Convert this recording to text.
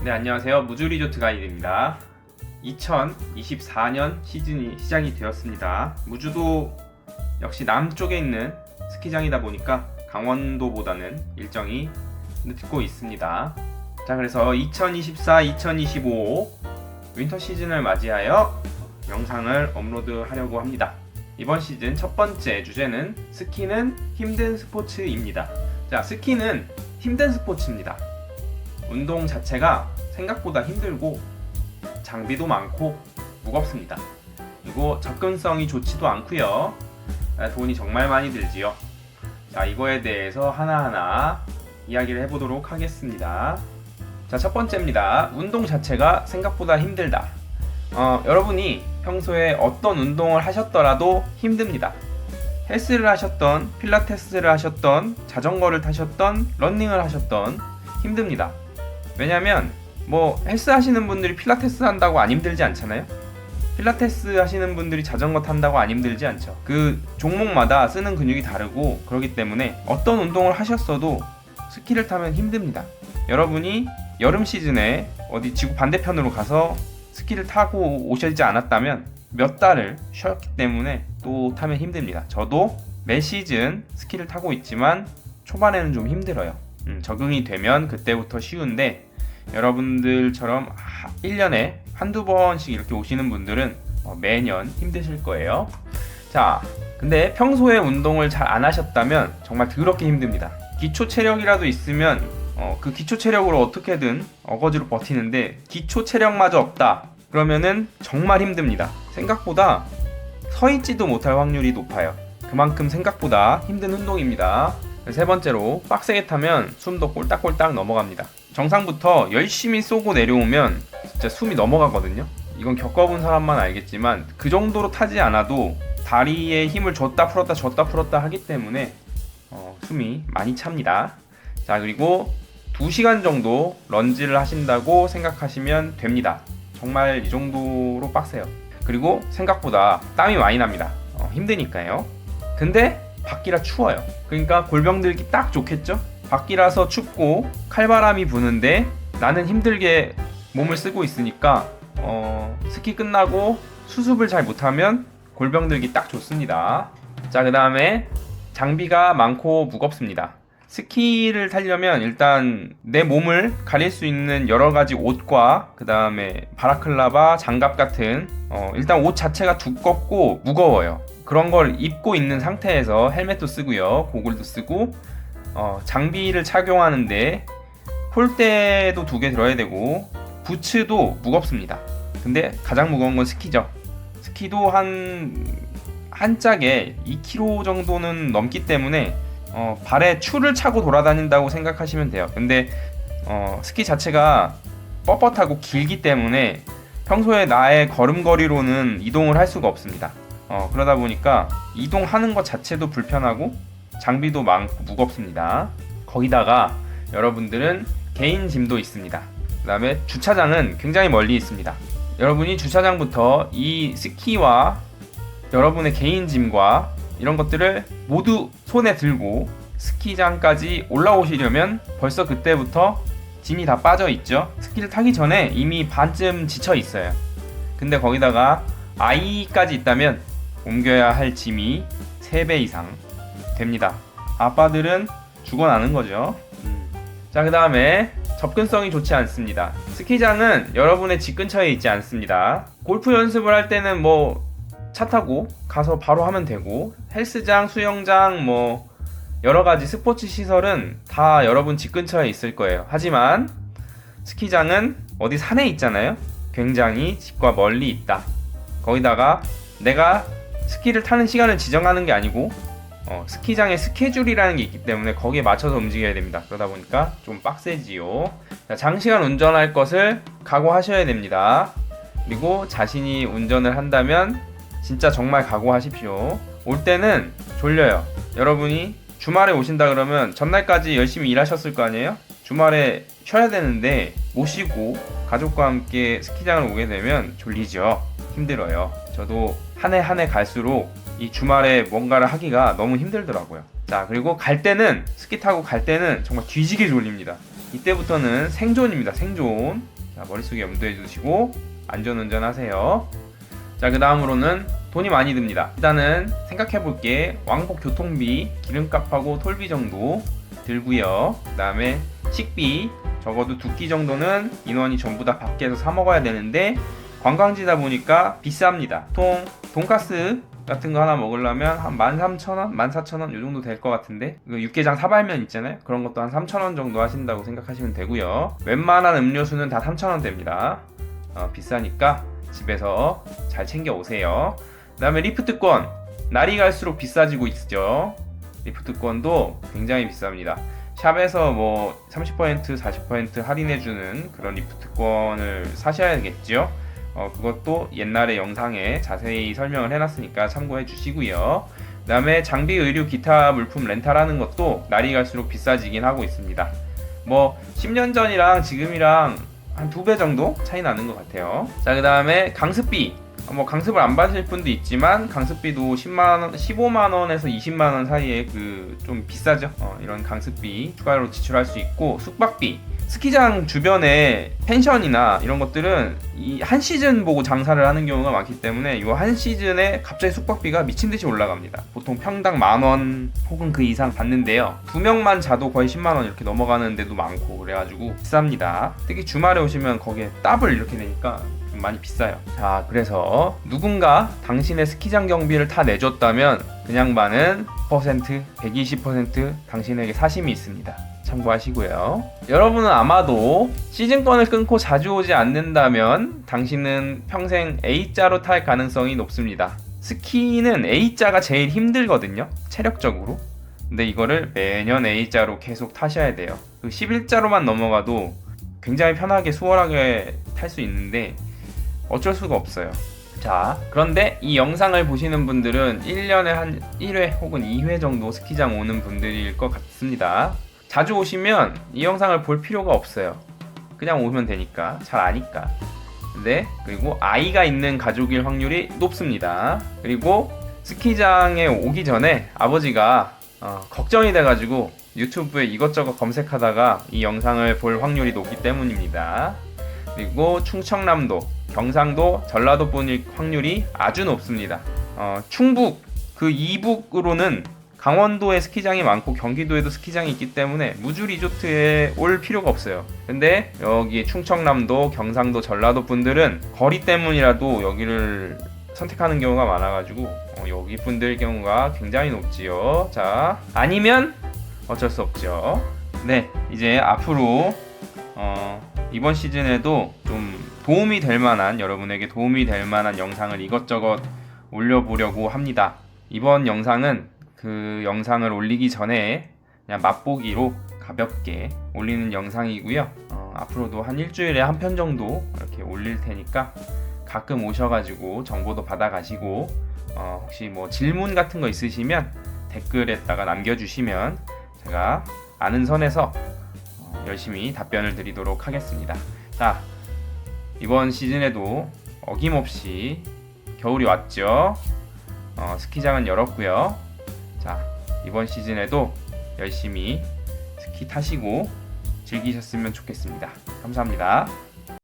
네, 안녕하세요. 무주리조트 가이드입니다. 2024년 시즌이 시작이 되었습니다. 무주도 역시 남쪽에 있는 스키장이다 보니까 강원도보다는 일정이 늦고 있습니다. 자, 그래서 2024-2025 윈터 시즌을 맞이하여 영상을 업로드하려고 합니다. 이번 시즌 첫 번째 주제는 스키는 힘든 스포츠입니다. 자, 스키는 힘든 스포츠입니다. 운동 자체가 생각보다 힘들고 장비도 많고 무겁습니다. 그리고 접근성이 좋지도 않고요. 돈이 정말 많이 들지요. 자, 이거에 대해서 하나하나 이야기를 해보도록 하겠습니다. 자, 첫 번째입니다. 운동 자체가 생각보다 힘들다. 여러분이 평소에 어떤 운동을 하셨더라도 힘듭니다. 헬스를 하셨던, 필라테스를 하셨던, 자전거를 타셨던, 러닝을 하셨던 힘듭니다. 왜냐면 헬스 하시는 분들이 필라테스 한다고 안 힘들지 않잖아요. 필라테스 하시는 분들이 자전거 탄다고 안 힘들지 않죠. 그 종목마다 쓰는 근육이 다르고 그렇기 때문에 어떤 운동을 하셨어도 스키를 타면 힘듭니다. 여러분이 여름 시즌에 어디 지구 반대편으로 가서 스키를 타고 오시지 않았다면 몇 달을 쉬었기 때문에 또 타면 힘듭니다. 저도 매 시즌 스키를 타고 있지만 초반에는 좀 힘들어요. 적응이 되면 그때부터 쉬운데 여러분들처럼 1년에 한두 번씩 이렇게 오시는 분들은 매년 힘드실 거예요. 자, 근데 평소에 운동을 잘 안 하셨다면 정말 더럽게 힘듭니다. 기초 체력이라도 있으면 그 기초 체력으로 어떻게든 어거지로 버티는데 기초 체력마저 없다 그러면은 정말 힘듭니다. 생각보다 서 있지도 못할 확률이 높아요. 그만큼 생각보다 힘든 운동입니다. 세 번째로 빡세게 타면 숨도 꼴딱꼴딱 넘어갑니다. 정상부터 열심히 쏘고 내려오면 진짜 숨이 넘어가거든요. 이건 겪어본 사람만 알겠지만 그 정도로 타지 않아도 다리에 힘을 줬다 풀었다 하기 때문에 숨이 많이 찹니다. 자, 그리고 2시간 정도 런지를 하신다고 생각하시면 됩니다. 정말 이 정도로 빡세요. 그리고 생각보다 땀이 많이 납니다. 힘드니까요. 근데 밖이라 추워요. 그러니까 골병 들기 딱 좋겠죠? 밖이라서 춥고 칼바람이 부는데 나는 힘들게 몸을 쓰고 있으니까 스키 끝나고 수습을 잘 못하면 골병 들기 딱 좋습니다. 자, 그 다음에 장비가 많고 무겁습니다. 스키를 타려면 일단 내 몸을 가릴 수 있는 여러 가지 옷과 그 다음에 바라클라바, 장갑 같은 일단 옷 자체가 두껍고 무거워요. 그런 걸 입고 있는 상태에서 헬멧도 쓰고요, 고글도 쓰고 장비를 착용하는데 폴대도 2개 들어야 되고 부츠도 무겁습니다. 근데 가장 무거운 건 스키죠. 스키도 한 짝에 2kg 정도는 넘기 때문에 발에 추를 차고 돌아다닌다고 생각하시면 돼요. 근데 스키 자체가 뻣뻣하고 길기 때문에 평소에 나의 걸음걸이로는 이동을 할 수가 없습니다. 그러다 보니까 이동하는 것 자체도 불편하고 장비도 많고 무겁습니다. 거기다가 여러분들은 개인 짐도 있습니다. 그 다음에 주차장은 굉장히 멀리 있습니다. 여러분이 주차장부터 이 스키와 여러분의 개인 짐과 이런 것들을 모두 손에 들고 스키장까지 올라오시려면 벌써 그때부터 짐이 다 빠져 있죠. 스키를 타기 전에 이미 반쯤 지쳐 있어요. 근데 거기다가 아이까지 있다면 옮겨야 할 짐이 3배 이상 됩니다. 아빠들은 죽어나는 거죠. 자, 그 다음에 접근성이 좋지 않습니다. 스키장은 여러분의 집 근처에 있지 않습니다. 골프 연습을 할 때는 차 타고 가서 바로 하면 되고 헬스장, 수영장 여러 가지 스포츠 시설은 다 여러분 집 근처에 있을 거예요. 하지만 스키장은 어디 산에 있잖아요. 굉장히 집과 멀리 있다. 거기다가 내가 스키를 타는 시간을 지정하는 게 아니고 스키장의 스케줄이라는 게 있기 때문에 거기에 맞춰서 움직여야 됩니다. 그러다 보니까 좀 빡세지요. 자, 장시간 운전할 것을 각오하셔야 됩니다. 그리고 자신이 운전을 한다면 진짜 정말 각오하십시오. 올 때는 졸려요. 여러분이 주말에 오신다 그러면 전날까지 열심히 일하셨을 거 아니에요? 주말에 쉬어야 되는데 못 쉬고 가족과 함께 스키장을 오게 되면 졸리죠. 힘들어요. 저도 한 해 갈수록 이 주말에 뭔가를 하기가 너무 힘들더라고요. 자, 그리고 갈 때는 스키 타고 갈 때는 정말 뒤지게 졸립니다. 이때부터는 생존입니다. 생존. 자, 머릿속에 염두에 두시고 안전운전 하세요. 자, 그 다음으로는 돈이 많이 듭니다. 일단은 생각해볼게. 왕복 교통비, 기름값하고 톨비 정도 들고요. 그 다음에 식비, 적어도 2끼 정도는 인원이 전부 다 밖에서 사 먹어야 되는데 관광지다 보니까 비쌉니다. 돈가스 같은 거 하나 먹으려면 한 13,000원, 14,000원 요 정도 될 것 같은데, 육개장 사발면 있잖아요. 그런 것도 한 3,000원 정도 하신다고 생각하시면 되고요. 웬만한 음료수는 다 3,000원 됩니다. 비싸니까 집에서 잘 챙겨 오세요. 그 다음에 리프트권, 날이 갈수록 비싸지고 있죠. 리프트권도 굉장히 비쌉니다. 샵에서 뭐 30%, 40% 할인해주는 그런 리프트권을 사셔야겠죠. 그것도 옛날에 영상에 자세히 설명을 해놨으니까 참고해 주시고요. 그 다음에 장비, 의류, 기타 물품 렌탈하는 것도 날이 갈수록 비싸지긴 하고 있습니다. 뭐 10년 전이랑 지금이랑 한 2배 정도 차이 나는 것 같아요. 자, 그 다음에 강습비. 뭐 강습을 안 받으실 분도 있지만 강습비도 10만원, 15만원에서 20만원 사이에 좀 비싸죠. 이런 강습비 추가로 지출할 수 있고, 숙박비. 스키장 주변에 펜션이나 이런 것들은 이 한 시즌 보고 장사를 하는 경우가 많기 때문에 이 한 시즌에 갑자기 숙박비가 미친듯이 올라갑니다. 보통 평당 10,000원 혹은 그 이상 받는데요. 2명만 자도 거의 10만원 이렇게 넘어가는 데도 많고 그래가지고 비쌉니다. 특히 주말에 오시면 거기에 더블 이렇게 되니까 좀 많이 비싸요. 자, 그래서 누군가 당신의 스키장 경비를 다 내줬다면 그 양반은 120% 당신에게 사심이 있습니다. 참고하시고요. 여러분은 아마도 시즌권을 끊고 자주 오지 않는다면 당신은 평생 A자로 탈 가능성이 높습니다. 스키는 A자가 제일 힘들거든요, 체력적으로. 근데 이거를 매년 A자로 계속 타셔야 돼요. 11자로만 넘어가도 굉장히 편하게 수월하게 탈 수 있는데 어쩔 수가 없어요. 자, 그런데 이 영상을 보시는 분들은 1년에 한 1회 혹은 2회 정도 스키장 오는 분들일 것 같습니다. 자주 오시면 이 영상을 볼 필요가 없어요. 그냥 오면 되니까, 잘 아니까. 네, 그리고 아이가 있는 가족일 확률이 높습니다. 그리고 스키장에 오기 전에 아버지가 걱정이 돼가지고 유튜브에 이것저것 검색하다가 이 영상을 볼 확률이 높기 때문입니다. 그리고 충청남도, 경상도, 전라도 분일 확률이 아주 높습니다. 충북, 그 이북으로는 강원도에 스키장이 많고 경기도에도 스키장이 있기 때문에 무주 리조트에 올 필요가 없어요. 근데 여기 충청남도, 경상도, 전라도 분들은 거리 때문이라도 여기를 선택하는 경우가 많아가지고 여기 분들 경우가 굉장히 높지요. 자, 아니면 어쩔 수 없죠. 네, 이제 앞으로 이번 시즌에도 좀 도움이 될 만한, 여러분에게 도움이 될 만한 영상을 이것저것 올려보려고 합니다. 이번 영상은 그 영상을 올리기 전에 그냥 맛보기로 가볍게 올리는 영상이고요. 앞으로도 한 일주일에 한 편 정도 이렇게 올릴 테니까 가끔 오셔가지고 정보도 받아가시고, 혹시 뭐 질문 같은 거 있으시면 댓글에다가 남겨주시면 제가 아는 선에서 열심히 답변을 드리도록 하겠습니다. 자, 이번 시즌에도 어김없이 겨울이 왔죠. 스키장은 열었고요. 자, 이번 시즌에도 열심히 스키 타시고 즐기셨으면 좋겠습니다. 감사합니다.